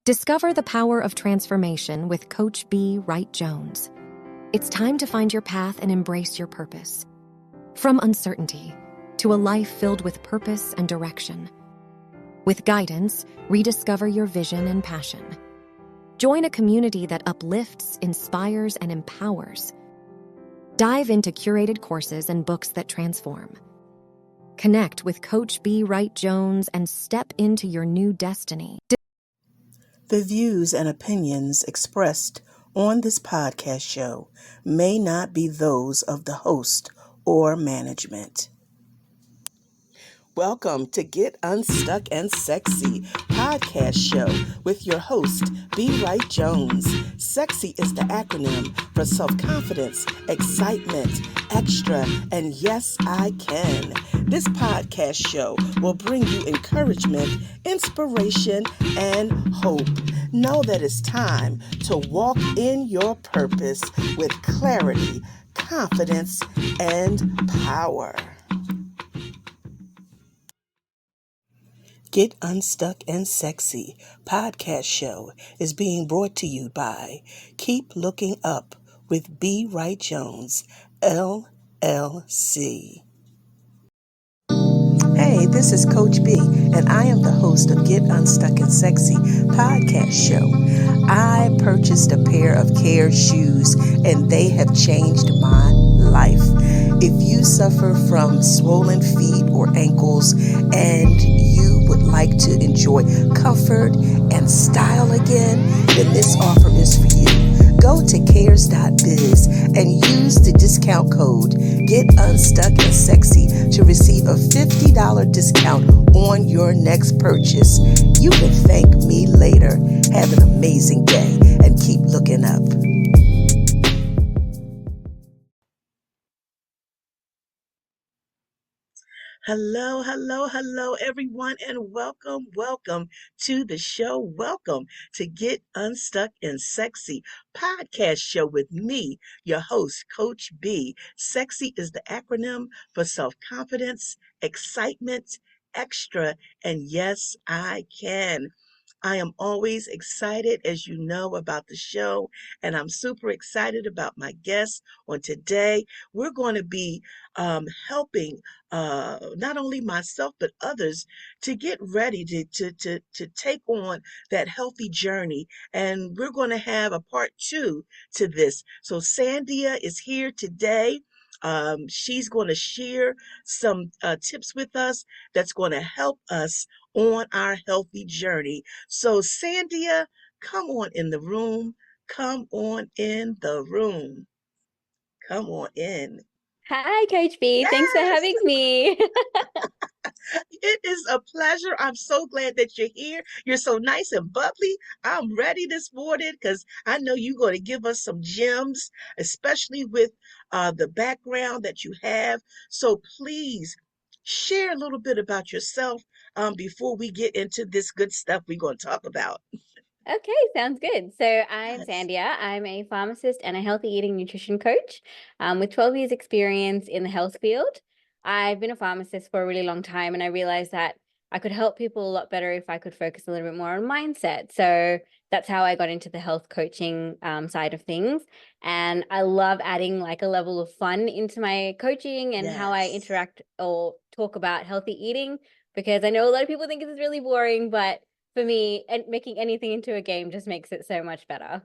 Discover the power of transformation with Coach B. Wright Jones. It's time to find your path and embrace your purpose. From uncertainty to a life filled with purpose and direction. With guidance, rediscover your vision and passion. Join a community that uplifts, inspires, and empowers. Dive into curated courses and books that transform. Connect with Coach B. Wright Jones and step into your new destiny. The views and opinions expressed on this podcast show may not be those of the host or management. Welcome to Get Unstuck and Sexy podcast show with your host, B. Wright Jones. Sexy is the acronym for self-confidence, excitement, extra, and yes, I can. This podcast show will bring you encouragement, inspiration, and hope. Know that it's time to walk in your purpose with clarity, confidence, and power. Get Unstuck and Sexy podcast show is being brought to you by Keep Looking Up with B. Wright Jones, LLC. Hey, this is Coach B, and I am the host of Get Unstuck and Sexy podcast show. I purchased a pair of Care shoes, and they have changed my life. If you suffer from swollen feet or ankles and you would like to enjoy comfort and style again, then this offer is for you. Go to cares.biz and use the discount code GetUnstuckAndSexy to receive a $50 discount on your next purchase. You can thank me later. Have an amazing day and keep looking up. Hello, everyone, and welcome to the show. Welcome to Get Unstuck and Sexy podcast show with me, your host, Coach B. Sexy is the acronym for self-confidence, excitement, extra, and yes, I can. I am always excited, as you know, about the show, and I'm super excited about my guests on today. We're going to be helping not only myself but others to get ready to take on that healthy journey, and we're going to have a part 2 to this. So Sandhya is here today. She's going to share some tips with us that's going to help us on our healthy journey. So Sandhya, come on in the room. Come on in the room. Come on in. Hi, Coach B. Thanks for Yes, having me. it is a pleasure. I'm so glad that you're here. You're so nice and bubbly. I'm ready this morning because I know you're going to give us some gems, especially with the background that you have. So please share a little bit about yourself before we get into this good stuff we're going to talk about. Okay, sounds good. So I'm Yes. Sandhya. I'm a pharmacist and a healthy eating nutrition coach with 12 years experience in the health field. I've been a pharmacist for a really long time, and I realized that I could help people a lot better if I could focus a little bit more on mindset. So that's how I got into the health coaching side of things. And I love adding like a level of fun into my coaching and how I Yes. interact or talk about healthy eating, because I know a lot of people think it's really boring, but for me, and making anything into a game just makes it so much better.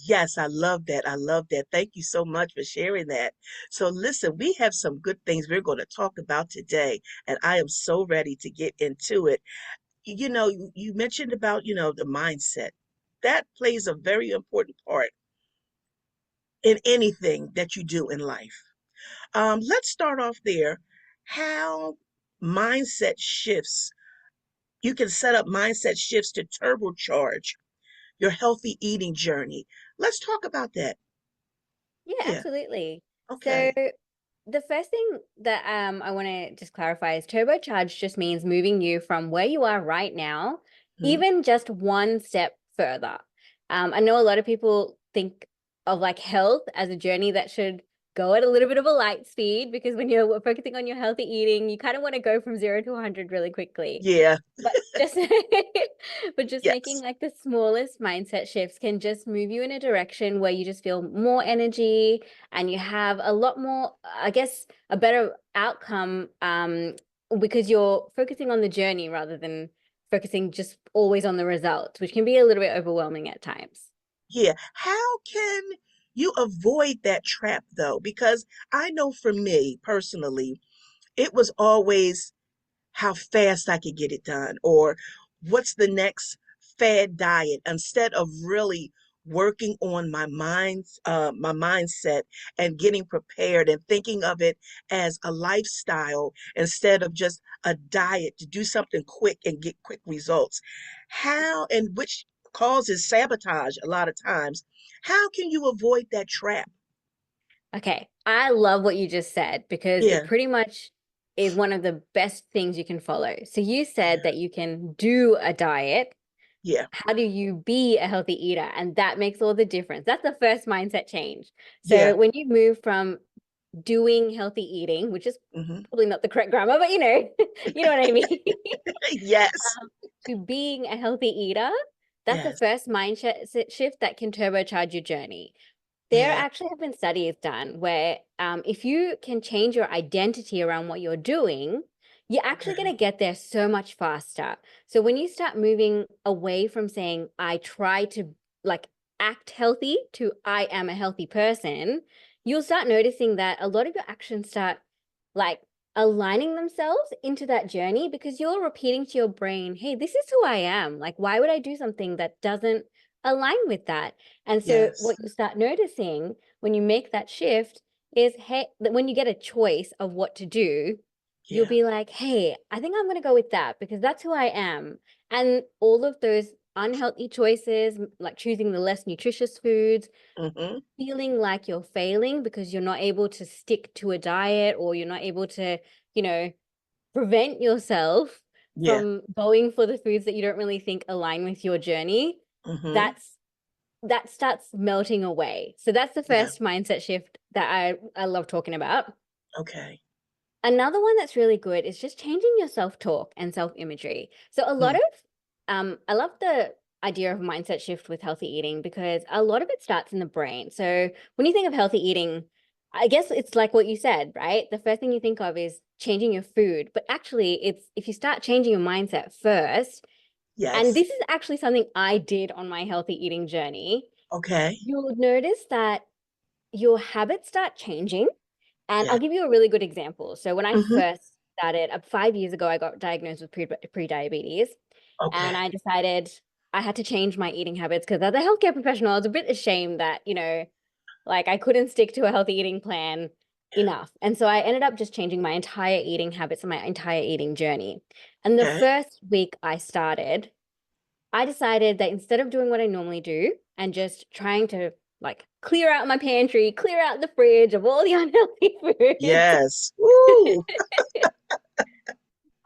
Yes, I love that. I love that. Thank you so much for sharing that. So listen, we have some good things we're going to talk about today, and I am so ready to get into it. You know, you mentioned about, the mindset. That plays a very important part in anything that you do in life. Let's start off there. How mindset shifts, you can set up mindset shifts to turbocharge your healthy eating journey. Let's talk about that. Yeah, Yeah. absolutely. So Okay. the first thing that I want to just clarify is turbocharge just means moving you from where you are right now, Mhm. even just one step further. I know a lot of people think of like health as a journey that should go at a little bit of a light speed, because when you're focusing on your healthy eating, you kind of want to go from 0 to 100 really quickly. Yeah. But just but just making Yes. like the smallest mindset shifts can just move you in a direction where you just feel more energy, and you have a lot more, I guess, a better outcome, because you're focusing on the journey rather than focusing just always on the results, which can be a little bit overwhelming at times. Yeah. How can you avoid that trap though? Because I know for me personally, it was always how fast I could get it done, or what's the next fad diet, instead of really working on my mindset and getting prepared and thinking of it as a lifestyle instead of just a diet to do something quick and get quick results. How, and which causes sabotage a lot of times. How can you avoid that trap? Okay, I love what you just said, because it Yeah, pretty much is one of the best things you can follow. So you said yeah, that you can do a diet. yeah, How do you be a healthy eater? And that makes all the difference. That's the first mindset change. yeah. So when you move from doing healthy eating, which is Hmm. probably not the correct grammar, but you know what I mean, Yes, to being a healthy eater, that's the yes, first mindset shift that can turbocharge your journey. There yeah. actually have been studies done where, if you can change your identity around what you're doing, you're actually going Okay. to get there so much faster. So when you start moving away from saying, I try to like act healthy, to I am a healthy person, you'll start noticing that a lot of your actions start like aligning themselves into that journey, because you're repeating to your brain, hey, this is who I am. Like, why would I do something that doesn't align with that? And so what Yes. you start noticing when you make that shift is, hey, that when you get a choice of what to do, you'll Yeah. be like, hey, I think I'm going to go with that because that's who I am. And all of those unhealthy choices, like choosing the less nutritious foods, Hmm. feeling like you're failing because you're not able to stick to a diet, or you're not able to, you know, prevent yourself Yeah. from going for the foods that you don't really think align with your journey, Hmm. that's that starts melting away. So that's the Yeah. first mindset shift that I love talking about. Okay. Another one that's really good is just changing your self-talk and self-imagery. So a lot Mm. of I love the idea of mindset shift with healthy eating, because a lot of it starts in the brain. So when you think of healthy eating, I guess it's like what you said, right? The first thing you think of is changing your food, but actually it's if you start changing your mindset first, and Yes. this is actually something I did on my healthy eating journey, Okay. you'll notice that your habits start changing. And Yeah. I'll give you a really good example. So when I Hmm. first started, 5 years ago, I got diagnosed with pre-diabetes, and Okay. I decided I had to change my eating habits, because as a healthcare professional, I was a bit ashamed that, like I couldn't stick to a healthy eating plan enough. And so I ended up just changing my entire eating habits and my entire eating journey. And the Okay. first week I started, I decided that instead of doing what I normally do and just trying to like clear out my pantry, clear out the fridge of all the unhealthy foods, Yes. Woo.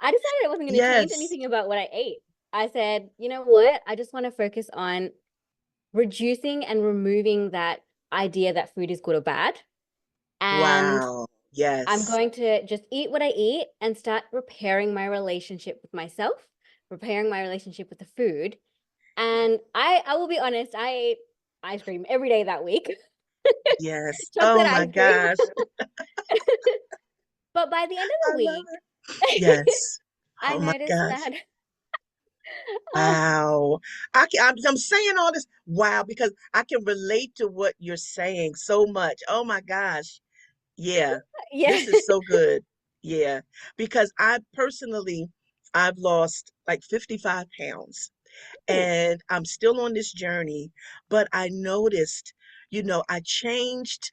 I decided I wasn't going to change Yes. anything about what I ate. I said, you know what? I just want to focus on reducing and removing that idea that food is good or bad. And Wow. I'm Yes. going to just eat what I eat and start repairing my relationship with myself, repairing my relationship with the food. Yeah. And I will be honest, I ate ice cream every day that week, Yes. chocolate Oh my ice cream. gosh. But by the end of I the love week, it. Yes. I Oh my noticed gosh. that, oh, Wow. I'm saying all this. Wow, because I can relate to what you're saying so much. Oh my gosh. Yeah, yeah. this is so good. Yeah, because I personally, I've lost like 55 pounds Ooh, and I'm still on this journey, but I noticed, I changed.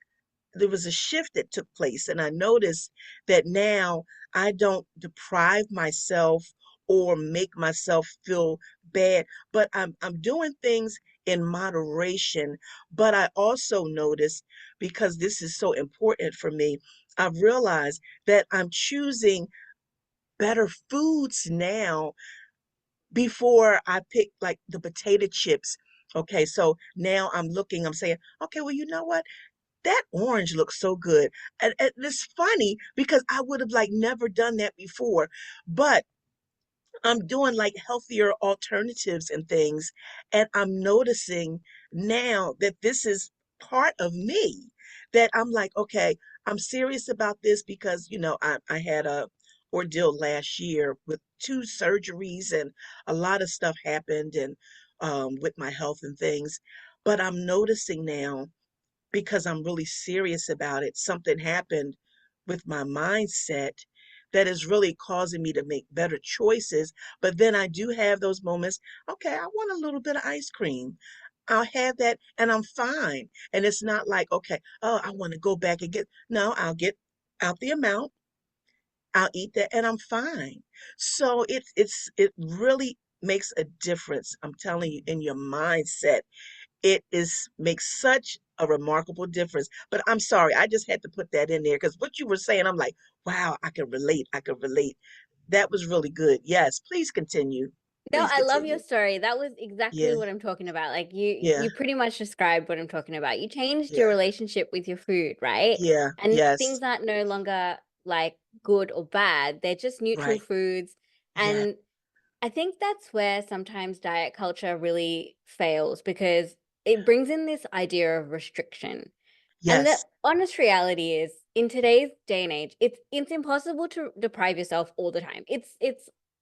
There was a shift that took place, and I noticed that now I don't deprive myself or make myself feel bad, but I'm doing things in moderation. But I also noticed, because this is so important for me, I've realized that I'm choosing better foods now before I pick like the potato chips. Okay, so now I'm saying, okay, well, you know what? that orange looks so good. And it's funny because I would have like never done that before, but I'm doing like healthier alternatives and things. And I'm noticing now that this is part of me that I'm like, okay, I'm serious about this because, I had a ordeal last year with two surgeries and a lot of stuff happened and with my health and things. But I'm noticing now because I'm really serious about it. Something happened with my mindset that is really causing me to make better choices. But then I do have those moments. Okay, I want a little bit of ice cream. I'll have that and I'm fine. And it's not like, okay, oh, I want to go back and get, no, I'll get out the amount. I'll eat that and I'm fine. So it really makes a difference. I'm telling you, in your mindset it is makes such a remarkable difference. But I'm sorry, I just had to put that in there because what you were saying, I'm like, wow, I can relate. I can relate. That was really good. Yes, please continue. No, Please I love your continue. story. That was exactly Yeah, what I'm talking about. Like you yeah, you pretty much described what I'm talking about. You changed your yeah, relationship with your food, right? yeah, And yes, things aren't no longer like good or bad. They're just neutral right. foods. Yeah, And I think that's where sometimes diet culture really fails because it brings in this idea of restriction. And the yes, honest reality is, in today's day and age, it's impossible to deprive yourself all the time. It's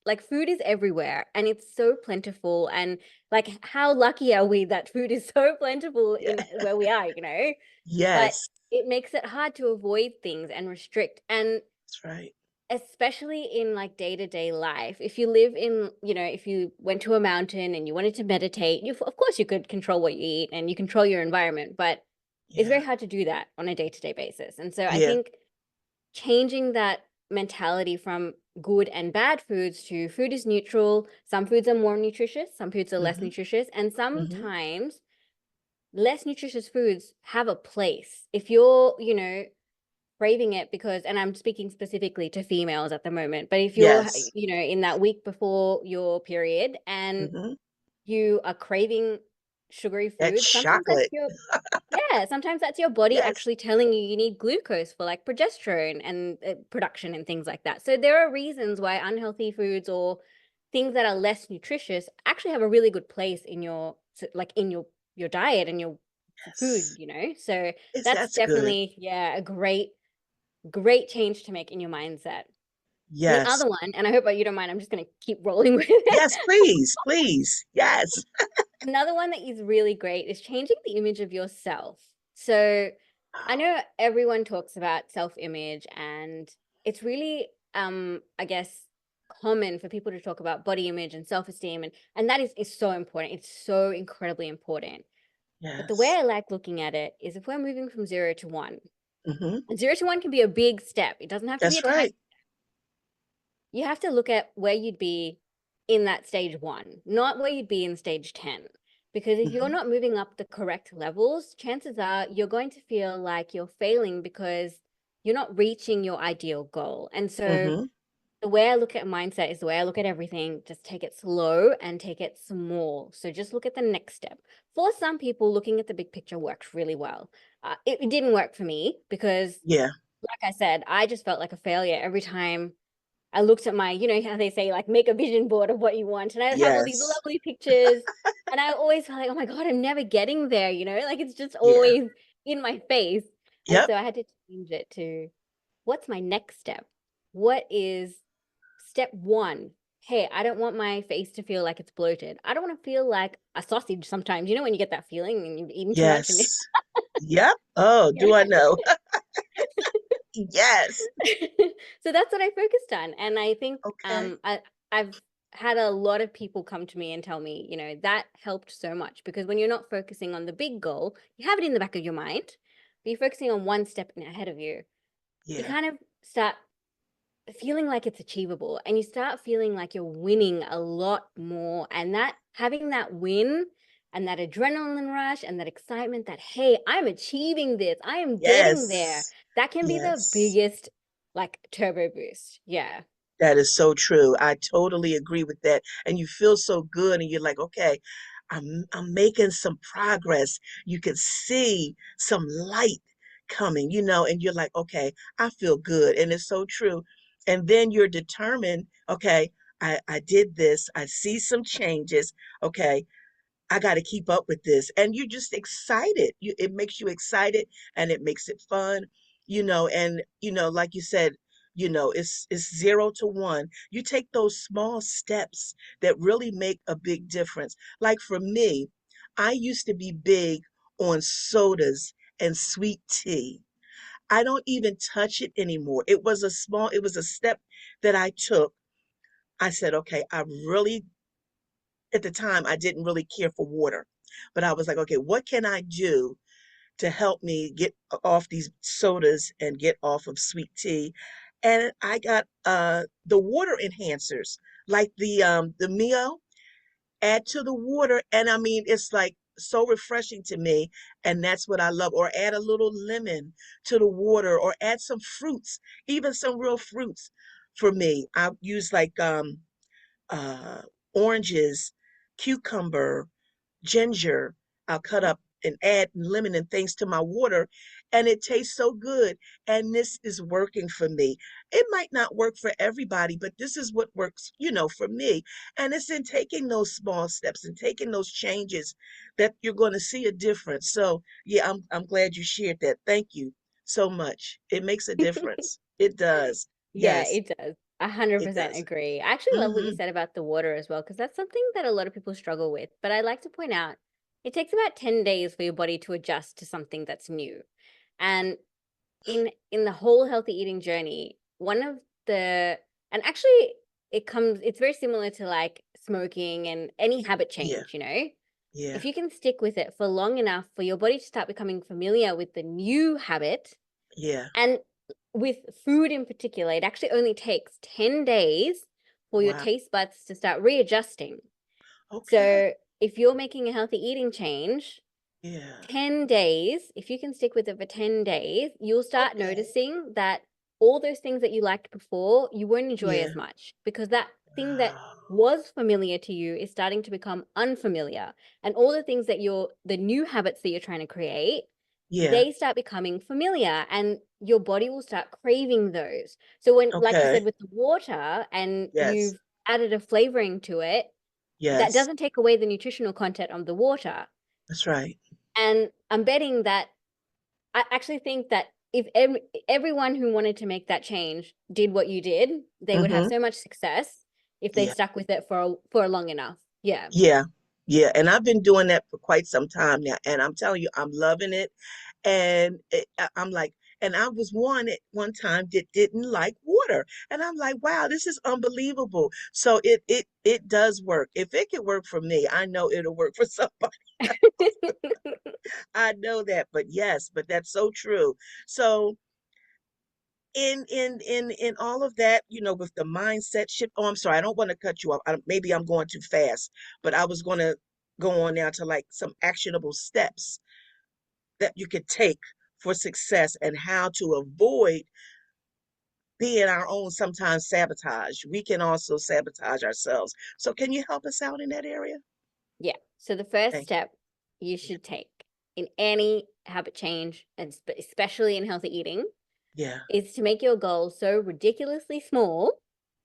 like food is everywhere and it's so plentiful. And like, how lucky are we that food is so plentiful yeah, in where we are, But yes, it makes it hard to avoid things and restrict. And that's right. especially in like day-to-day life, if you live in, if you went to a mountain and you wanted to meditate, of course you could control what you eat and you control your environment, but it's Yeah, very hard to do that on a day-to-day basis. And so I yeah. think changing that mentality from good and bad foods to food is neutral. Some foods are more nutritious, some foods are less Mm-hmm, nutritious, and mm-hmm. sometimes less nutritious foods have a place. If you're, craving it because, and I'm speaking specifically to females at the moment, but if you're, Yes. in that week before your period and Mm-hmm. you are craving sugary That food, chocolate. sometimes that's your body Yes. actually telling you need glucose for like progesterone and production and things like that. So there are reasons why unhealthy foods or things that are less nutritious actually have a really good place in your diet and your food, Yes. So that's That's good. definitely, yeah, a great change to make in your mindset. The Yes. other one, and I hope you don't mind, I'm just going to keep rolling with it. Yes, please, please. Yes. Another one that is really great is changing the image of yourself. So I Wow. know everyone talks about self-image and it's really I guess common for people to talk about body image and self-esteem and that is so important. It's so incredibly important. But the way Yes. I like looking at it is if we're moving from 0 to 1, Mm-hmm. and 0 to 1 can be a big step. It doesn't have to be a That's tiny. right. You have to look at where you'd be in that stage 1, not where you'd be in stage 10. Because if you're Mm-hmm. not moving up the correct levels, chances are you're going to feel like you're failing because you're not reaching your ideal goal. And so Mm-hmm. the way I look at mindset is the way I look at everything. Just take it slow and take it small. So just look at the next step. For some people, looking at the big picture works really well. It didn't work for me because, Yeah. like I said, I just felt like a failure every time I looked at my, how they say, like, make a vision board of what you want. And I'd have all these Yes. lovely pictures. And I always felt like, oh my God, I'm never getting there, like it's just Yeah. always in my face. And Yep. so I had to change it to what's my next step? What is step 1? Hey, I don't want my face to feel like it's bloated. I don't want to feel like a sausage sometimes. When you get that feeling and you've eaten too much and Yes. Yep. Oh, you're do I know? Yes. so that's what I focused on. And I think Okay. I've had a lot of people come to me and tell me, that helped so much because when you're not focusing on the big goal, you have it in the back of your mind, but you're focusing on one step ahead of you. You Yeah. kind of start feeling like it's achievable and you start feeling like you're winning a lot more. And that having that win and that adrenaline rush and that excitement that, hey, I'm achieving this, I am getting there, Yes. that can be the Yes. biggest like turbo boost. Yeah. That is so true. I totally agree with that. And you feel so good and you're like, okay, I'm making some progress. You can see some light, coming, and you're like, okay, I feel good. And it's so true. And then you're determined, okay, I did this. I see some changes. Okay, I got to keep up with this. And you're just excited. It makes you excited and it makes it fun, and like you said, it's 0 to 1. You take those small steps that really make a big difference. Like for me, I used to be big on sodas and sweet tea. I don't even touch it anymore. It was a step that I took. I said, okay, at the time, I didn't really care for water, but I was like, okay, what can I do to help me get off these sodas and get off of sweet tea? And I got the water enhancers, like the Mio, add to the water, and I mean, it's like so refreshing to me, and that's what I love. Or add a little lemon to the water, or add some fruits, even some real fruits. For me, I use like uh, oranges, cucumber, ginger. I'll cut up and add lemon and things to my water, and it tastes so good. And this is working for me. It might not work for everybody, but this is what works, for me. And it's in taking those small steps and taking those changes that you're going to see a difference. So, yeah, I'm glad you shared that. Thank you so much. It makes a difference. It does. Yeah, Yes, it does. 100% it does. agree. I actually love what you Hmm. said about the water as well, because that's something that a lot of people struggle with. But I like to point out it takes about 10 days for your body to adjust to something that's new. And in the whole healthy eating journey, one of the and actually it's very similar to like smoking and any habit Yeah, change, yeah, if you can stick with it for long enough for your body to start becoming familiar with the new habit. yeah. And with food in particular, it actually only takes 10 days for your Wow. taste buds to start readjusting. Okay. So if you're making a healthy eating change, Yeah. 10 days, if you can stick with it for 10 days, you'll start Okay. noticing that all those things that you liked before, you won't enjoy Yeah. as much, because that thing that Wow. was familiar to you is starting to become unfamiliar. And all the things that the new habits that you're trying to create, Yeah. they start becoming familiar and your body will start craving those. So when, like you Okay. said, with the water and Yes. you've added a flavoring to it, that Yes. doesn't take away the nutritional content of the water. That's right. And I'm betting that I actually think that if everyone who wanted to make that change did what you did, they would have Mm-hmm. so much success if they Yeah. stuck with it for long enough. Yeah. Yeah. Yeah. And I've been doing that for quite some time now. And I'm telling you, I'm loving it. And I'm like, and I was one at one time that didn't like water. And I'm like, wow, this is unbelievable. So it does work. If it can work for me, I know it'll work for somebody. I know that. But yes, but that's so true. So in all of that, with the mindset shift. Oh, I'm sorry, I don't want to cut you off. Maybe I'm going too fast, but I was going to go on now to like some actionable steps that you could take for success and how to avoid being our own sometimes sabotage. We can also sabotage ourselves. So can you help us out in that area? Yeah. So the first Thank step you you. should take in any habit change, and especially in healthy eating, Yeah. is to make your goal so ridiculously small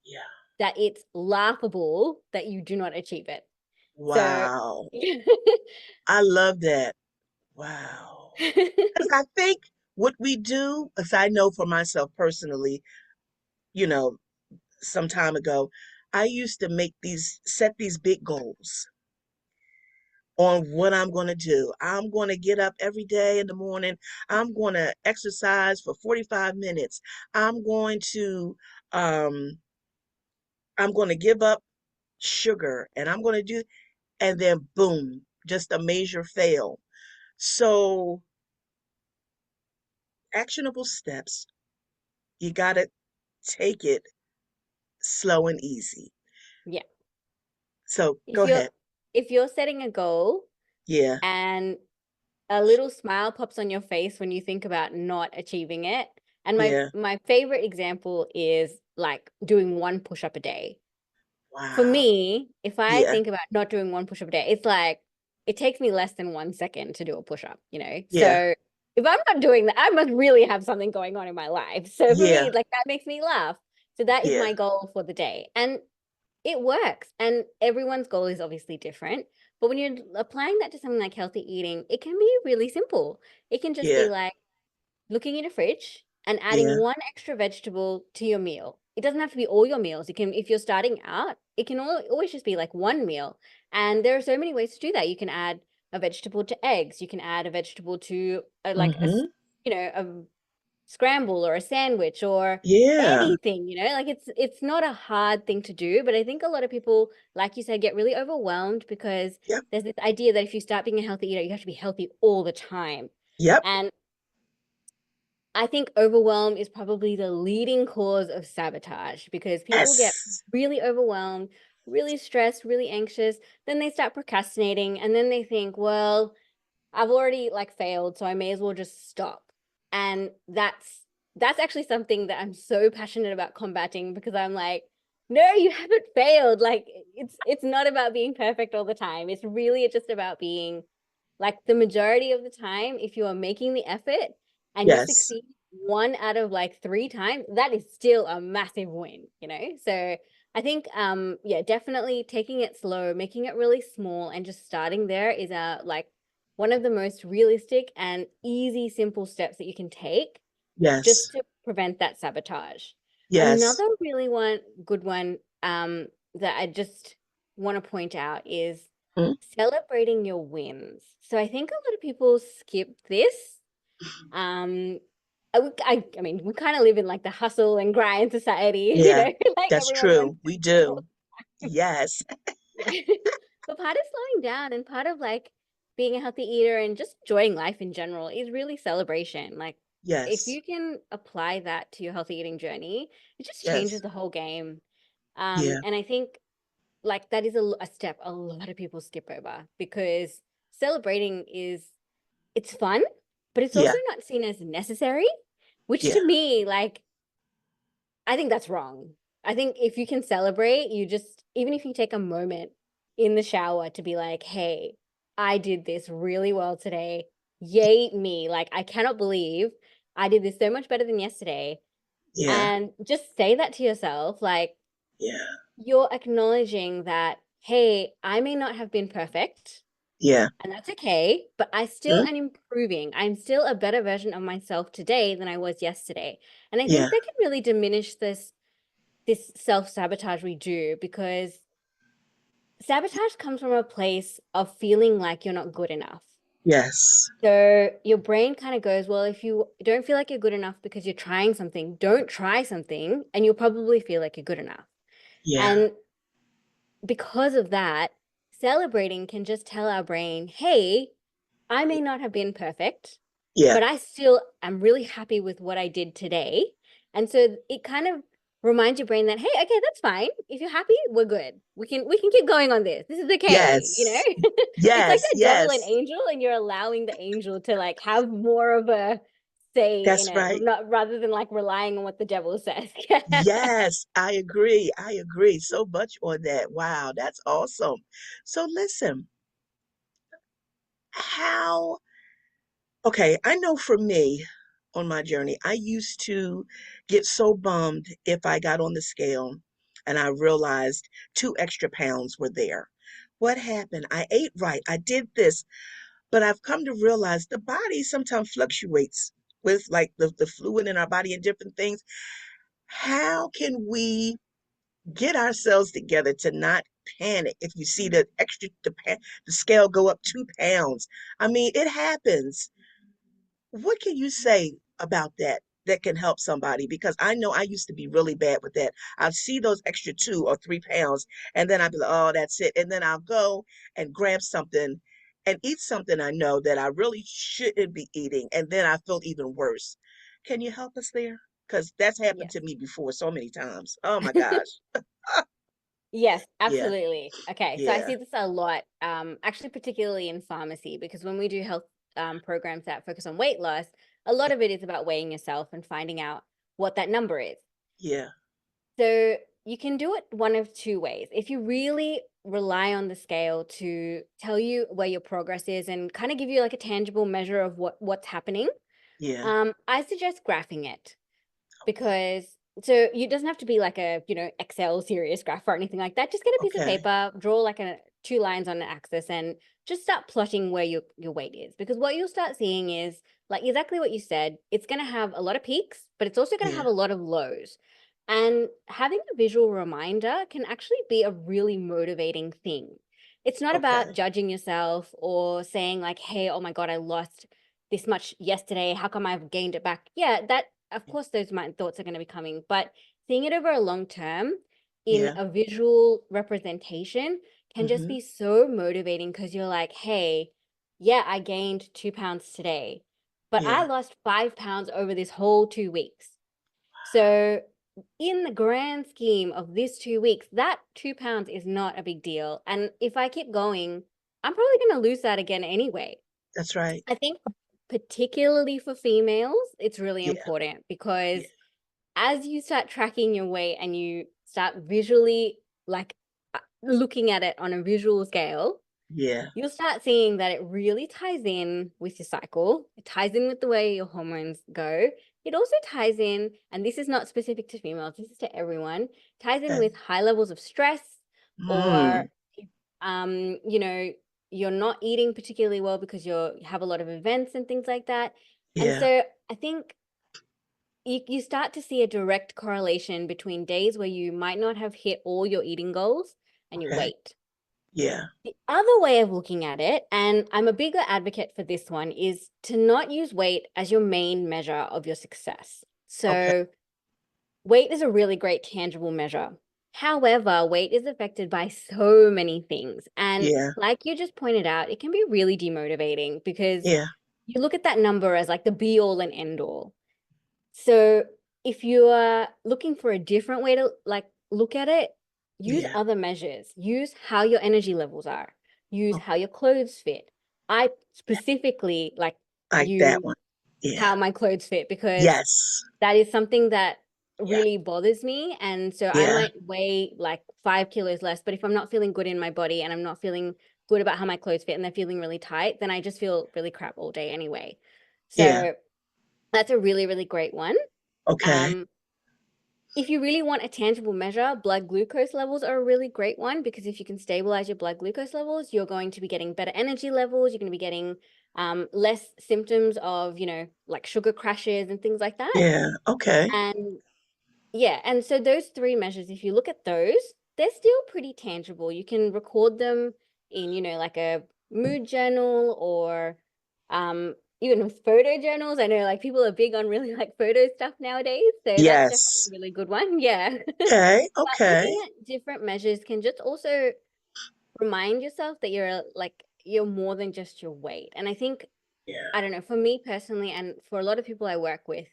Yeah. that it's laughable that you do not achieve it. So Wow. I love that. Wow. Because I think what we do, as I know for myself personally, you know, some time ago, I used to set these big goals on what I'm going to do. I'm going to get up every day in the morning. I'm going to exercise for 45 minutes. I'm going to, um, I'm going to give up sugar and I'm going to do, and then boom, just a major fail. So actionable steps, you got to take it slow and easy. yeah. So If go you're ahead. if you're setting a goal Yeah. and a little smile pops on your face when you think about not achieving it. And my Yeah. my favorite example is like doing one push-up a day. For Wow. me, if I Yeah. think about not doing one push-up a day, it's like it takes me less than 1 second to do a push-up. Yeah. So if I'm not doing that, I must really have something going on in my life. So for me, Yeah. like that makes me laugh. So that is Yeah. my goal for the day. And it works. And everyone's goal is obviously different. But when you're applying that to something like healthy eating, it can be really simple. It can just Yeah. be like looking in your fridge and Yeah. adding one extra vegetable to your meal. It doesn't have to be all your meals. It can, if you're starting out, it can always just be like one meal. And there are so many ways to do that. You can add a vegetable to eggs. You can add a vegetable to Mm-hmm. a scramble or a sandwich or Yeah. anything, like it's not a hard thing to do, but I think a lot of people, like you said, get really overwhelmed because Yep. there's this idea that if you start being a healthy eater, you have to be healthy all the time. Yep. And I think overwhelm is probably the leading cause of sabotage because people get Yes. really overwhelmed, really stressed, really anxious, then they start procrastinating and then they think, well, I've already like failed, so I may as well just stop. And that's actually something that I'm so passionate about combating because I'm like, no, you haven't failed. Like it's not about being perfect all the time. It's really just about being like the majority of the time, if you are making the effort and you Yes. succeed one out of like three times, that is still a massive win. So I think yeah, definitely taking it slow, making it really small and just starting there is a like one of the most realistic and easy, simple steps that you can take Yes. just to prevent that sabotage. Yes. Another really good one that I just want to point out is Mm. celebrating your wins. So I think a lot of people skip this. Um, I mean, we kind of live in like the hustle and grind society, Yeah. like That's everyone wants true. to We do do. Yes. yeah. But part of slowing down and part of like being a healthy eater and just enjoying life in general is really celebration. Like if Yes. you can apply that to your healthy eating journey, it just changes Yes. the whole game. Yeah. And I think like that is a step a lot of people skip over because celebrating is it's fun, but it's Yeah. also not seen as necessary, which Yeah. to me, like I think that's wrong. I think if you can celebrate, you just, even if you take a moment in the shower to be like, hey, I did this really well today. Yay, me. Like, I cannot believe I did this so much better than yesterday. Yeah. And just say that to yourself. Like, Yeah. you're acknowledging that, hey, I may not have been perfect, Yeah. and that's okay, but I still Mm. am improving. I'm still a better version of myself today than I was yesterday. And I Yeah. think that can really diminish this self-sabotage we do because sabotage comes from a place of feeling like you're not good enough. Yes. So your brain kind of goes, well, if you don't feel like you're good enough because you're trying something, don't try something and you'll probably feel like you're good enough. Yeah. And because of that, celebrating can just tell our brain, hey, I may not have been perfect, Yeah. but I still am really happy with what I did today. And so it kind of reminds your brain that, hey, okay, that's fine. If you're happy, we're good. We can keep going on this. This is okay, Yes. It's like Yes. that devil and Yes. angel, and you're allowing the angel to like have more of a say in That's it, right. not rather than like relying on what the devil says. Yes, I agree. I agree so much on that. Wow, that's awesome. So listen, how, okay, I know for me on my journey, I used to get so bummed if I got on the scale and I realized 2 extra pounds were there. What happened? I ate right. I did this, but I've come to realize the body sometimes fluctuates with like the fluid in our body and different things. How can we get ourselves together to not panic if you see the scale go up 2 pounds? I mean, it happens. What can you say about that that can help somebody? Because I know I used to be really bad with that. I'd see those extra 2 or 3 pounds, and then I'd be like, oh, that's it. And then I'll go and grab something and eat something I know that I really shouldn't be eating. And then I feel even worse. Can you help us there? Because that's happened Yes. to me before so many times. Oh my gosh. Yes, Yeah, absolutely. Okay, so I yeah, see this a lot, actually, particularly in pharmacy, because when we do health programs that focus on weight loss, a lot of it is about weighing yourself and finding out what that number is. yeah, So you can do it one of two ways. If you really rely on the scale to tell you where your progress is and kind of give you like a tangible measure of what's happening, Yeah. I suggest graphing it because so it doesn't have to be like a, Excel serious graph or anything like that. Just get a piece of Okay. paper, draw like two lines on an axis and just start plotting where your weight is. Because what you'll start seeing is like exactly what you said. It's going to have a lot of peaks, but it's also going to Yeah. have a lot of lows. And having a visual reminder can actually be a really motivating thing. It's not about Okay. judging yourself or saying like, hey, oh my God, I lost this much yesterday. How come I've gained it back? Yeah, that of course those thoughts are going to be coming, but seeing it over a long term in Yeah. a visual representation can just Mm-hmm. be so motivating because you're like, hey, yeah, I gained 2 pounds today, but I Yeah. lost 5 pounds over this whole 2 weeks. So in the grand scheme of this 2 weeks, that 2 pounds is not a big deal. And if I keep going, I'm probably going to lose that again anyway. That's right. I think particularly for females, it's really Yeah. important because Yeah. as you start tracking your weight and you start visually like looking at it on a visual scale, Yeah. you'll start seeing that it really ties in with your cycle. It ties in with the way your hormones go. It also ties in, and this is not specific to females, this is to everyone, ties in Okay. with high levels of stress or Mm. you know, you're not eating particularly well because you have a lot of events and things like that. And Yeah. so I think you start to see a direct correlation between days where you might not have hit all your eating goals and your Okay. weight. Yeah. The other way of looking at it, and I'm a bigger advocate for this one, is to not use weight as your main measure of your success. Okay. So, weight is a really great tangible measure. However, weight is affected by so many things. And Yeah. like you just pointed out, it can be really demotivating because Yeah. you look at that number as like the be all and end all. So if you are looking for a different way to like look at it, use Yeah. other measures. Use how your energy levels are. Use Oh, how your clothes fit. I specifically like like that use one. Yeah. how my clothes fit because Yes. that is something that Yeah. really bothers me. And so I Yeah. might weigh like 5 kilos less, but if I'm not feeling good in my body and I'm not feeling good about how my clothes fit and they're feeling really tight, then I just feel really crap all day anyway. Yeah. So that's a really, really great one. Okay. Um, if you really want a tangible measure, blood glucose levels are a really great one because if you can stabilize your blood glucose levels, you're going to be getting better energy levels. You're going to be getting less symptoms of, like sugar crashes and things like that. Yeah. Okay. And yeah, and so those three measures, if you look at those, they're still pretty tangible. You can record them in, like a mood journal or even photo journals. I know like people are big on really like photo stuff nowadays, so that's definitely Yes. a really good one. Yeah. Okay. But looking Okay. at different measures can just also remind yourself that you're more than just your weight. And I think Yeah. I don't know, for me personally, and for a lot of people I work with,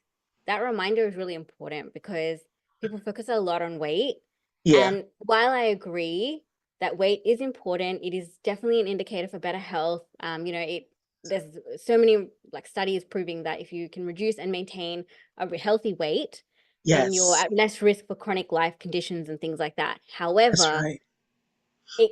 that reminder is really important because people focus a lot on weight. Yeah. And while I agree that weight is important, it is definitely an indicator for better health. There's so many like studies proving that if you can reduce and maintain a healthy weight, then you're Yes. at less risk for chronic life conditions and things like that. That's However, right. it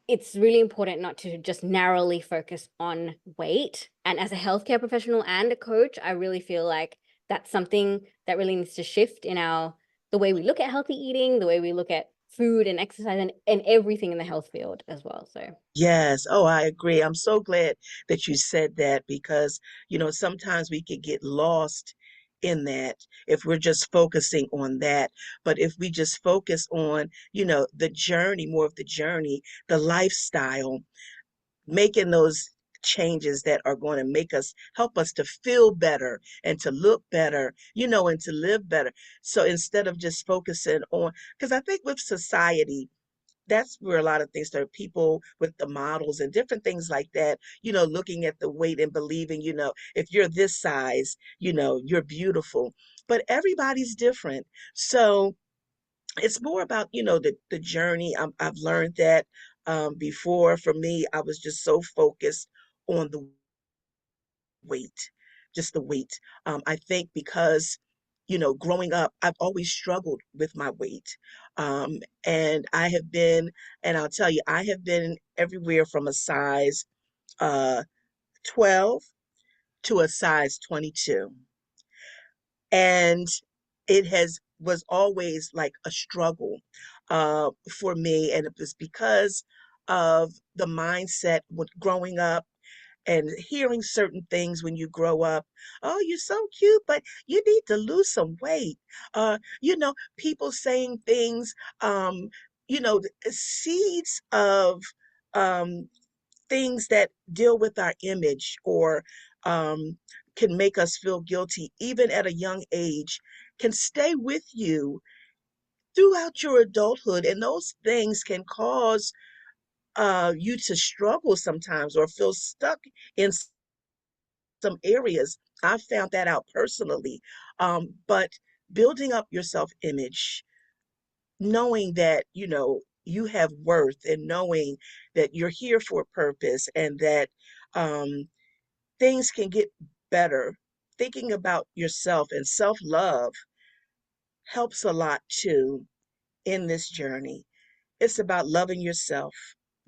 it's really important not to just narrowly focus on weight. And as a healthcare professional and a coach, I really feel like that's something that really needs to shift in the way we look at healthy eating, the way we look at food and exercise and everything in the health field as well. So Yes. Oh, I agree. I'm so glad that you said that because, sometimes we could get lost in that if we're just focusing on that. But if we just focus on, the journey, more of the journey, the lifestyle, making those changes that are going to help us to feel better and to look better, and to live better. So instead of just focusing on, because I think with society, that's where a lot of things start. People with the models and different things like that, looking at the weight and believing, if you're this size, you're beautiful. But everybody's different. So it's more about, the journey. I've learned that before. For me, I was just so focused on the weight, just the weight. I think because, growing up, I've always struggled with my weight. Um, and I have been, and I'll tell you, I have been everywhere from a size uh, 12 to a size 22. And it was always like a struggle for me. And it was because of the mindset with growing up and hearing certain things when you grow up. Oh, you're so cute, but you need to lose some weight. People saying things, seeds of um, things that deal with our image or can make us feel guilty, even at a young age, can stay with you throughout your adulthood. And those things can cause you to struggle sometimes or feel stuck in some areas. I found that out personally. But building up your self image, knowing that, you have worth and knowing that you're here for a purpose and that um, things can get better. Thinking about yourself and self love helps a lot too in this journey. It's about loving yourself,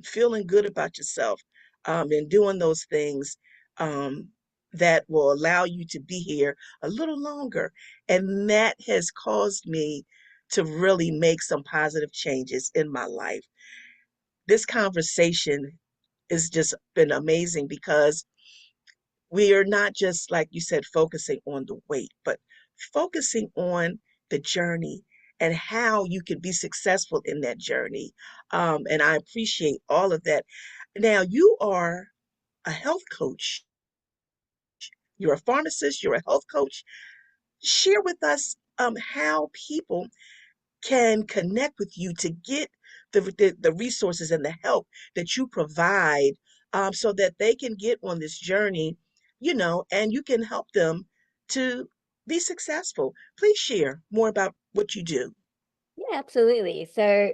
feeling good about yourself, and doing those things um, that will allow you to be here a little longer. And that has caused me to really make some positive changes in my life. This conversation has just been amazing because we are not just, like you said, focusing on the weight, but focusing on the journey and how you can be successful in that journey. And I appreciate all of that. Now, you are a health coach, you're a pharmacist, you're a health coach. Share with us how people can connect with you to get the resources and the help that you provide so that they can get on this journey, and you can help them to be successful. Please share more about what you do. Yeah, absolutely. So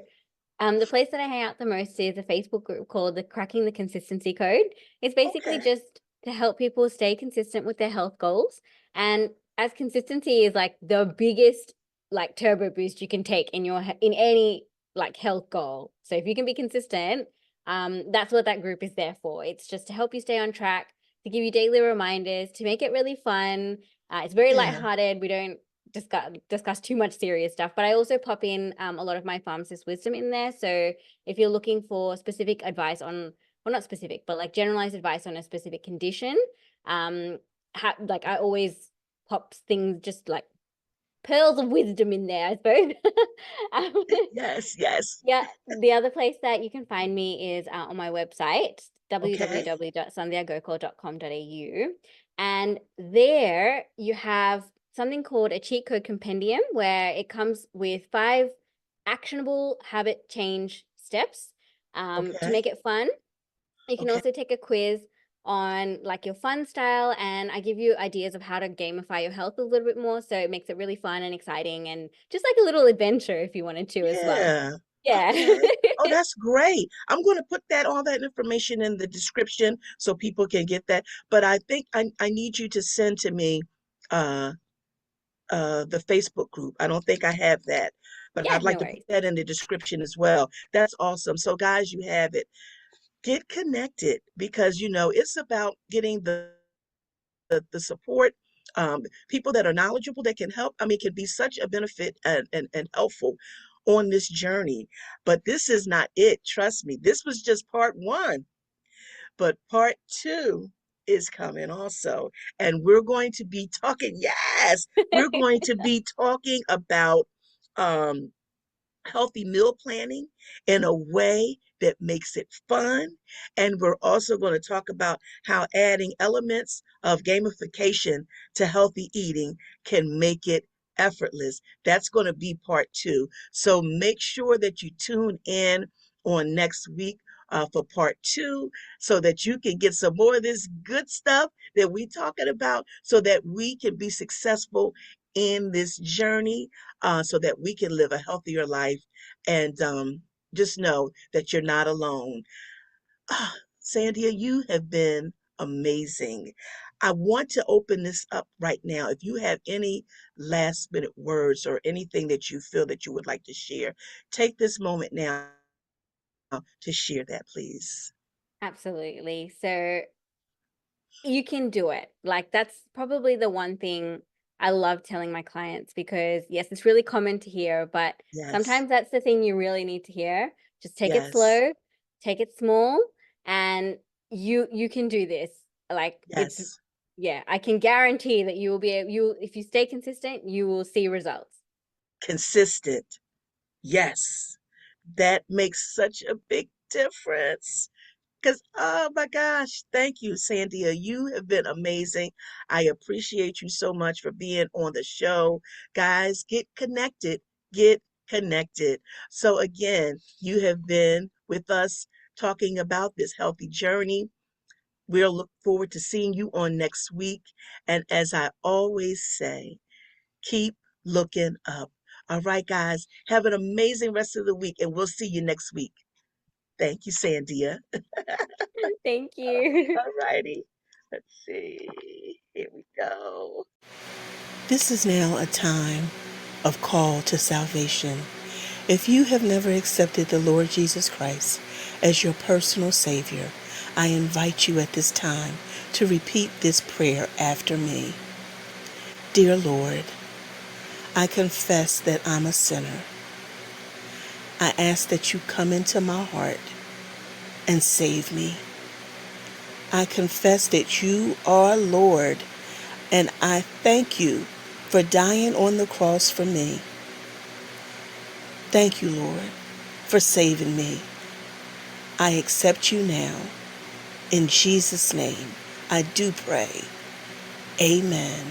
the place that I hang out the most is a Facebook group called the Cracking the Consistency Code. It's basically Okay. just to help people stay consistent with their health goals. And as consistency is like the biggest like turbo boost you can take in in any like health goal. So if you can be consistent, that's what that group is there for. It's just to help you stay on track, to give you daily reminders, to make it really fun. It's very Yeah. lighthearted. We don't discuss too much serious stuff, but I also pop in a lot of my pharmacist wisdom in there. So if you're looking for specific advice on, well, not specific, but like generalized advice on a specific condition, um, like I always pop things just like pearls of wisdom in there, I suppose. um, Yes, yes. yeah, the other place that you can find me is on my website, Okay. www.sandhyagokal.com.au. And there you have something called a cheat code compendium where it comes with 5 actionable habit change steps to Okay. make it fun. You can Okay. also take a quiz on like your fun style, and I give you ideas of how to gamify your health a little bit more, so it makes it really fun and exciting and just like a little adventure if you wanted to as well. Yeah. Yeah. Okay. Oh, that's great. I'm going to put all that information in the description so people can get that. But I think I need you to send to me uh the Facebook group. I don't think I have that, but Yeah, I'd like no to put worries. that in the description as well. That's awesome. So guys, you have it. Get connected because it's about getting the support, people that are knowledgeable that can help. I mean, can be such a benefit and helpful on this journey. But this is not it. Trust me. This was just part one, but part two is coming also. And we're going to be talking, yes, we're going to be talking about um, healthy meal planning in a way that makes it fun. And we're also going to talk about how adding elements of gamification to healthy eating can make it effortless. That's going to be part two. So make sure that you tune in on next week for part two so that you can get some more of this good stuff that we're talking about so that we can be successful in this journey so that we can live a healthier life and just know that you're not alone. Ah, Sandhya, you have been amazing. I want to open this up right now. If you have any last minute words or anything that you feel that you would like to share, take this moment now to share that, please. Absolutely. So You can do it. Like, that's probably the one thing I love telling my clients, because yes, it's really common to hear, but Yes. sometimes that's the thing you really need to hear. Just take it Yes. slow, take it small, and you can do this. Like, it's, Yes. yeah, I can guarantee that you will be you if you stay consistent, you will see results. Consistent. Yes. That makes such a big difference. Because, oh my gosh, thank you, Sandhya. You have been amazing. I appreciate you so much for being on the show. Guys, get connected. Get connected. So, again, you have been with us talking about this healthy journey. We'll look forward to seeing you on next week. And as I always say, keep looking up. All right, guys, have an amazing rest of the week, and we'll see you next week. Thank you, Sandhya. Thank you. All righty. Let's see. Here we go. This is now a time of call to salvation. If you have never accepted the Lord Jesus Christ as your personal Savior, I invite you at this time to repeat this prayer after me. Dear Lord, I confess that I'm a sinner. I ask that you come into my heart and save me. I confess that you are Lord, and I thank you for dying on the cross for me. Thank you, Lord, for saving me. I accept you now. In Jesus' name, I do pray. Amen.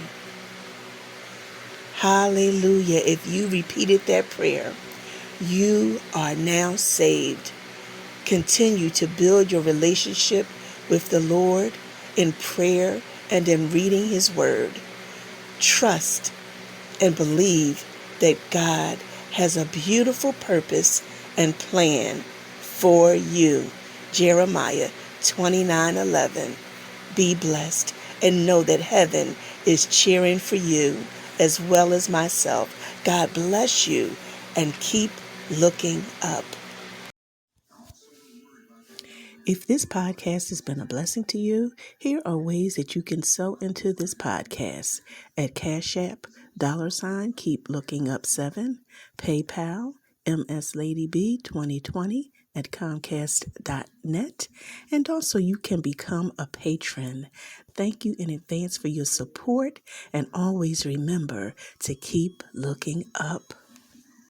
Hallelujah. If you repeated that prayer, you are now saved. Continue to build your relationship with the Lord in prayer and in reading His Word. Trust and believe that God has a beautiful purpose and plan for you. Jeremiah 29:11. Be blessed and know that heaven is cheering for you as well as myself. God bless you and keep looking up. If this podcast has been a blessing to you, here are ways that you can sow into this podcast at Cash App, $ keep looking up 7, PayPal, MSLadyB2020 at Comcast.net, and also you can become a patron. Thank you in advance for your support, and always remember to keep looking up.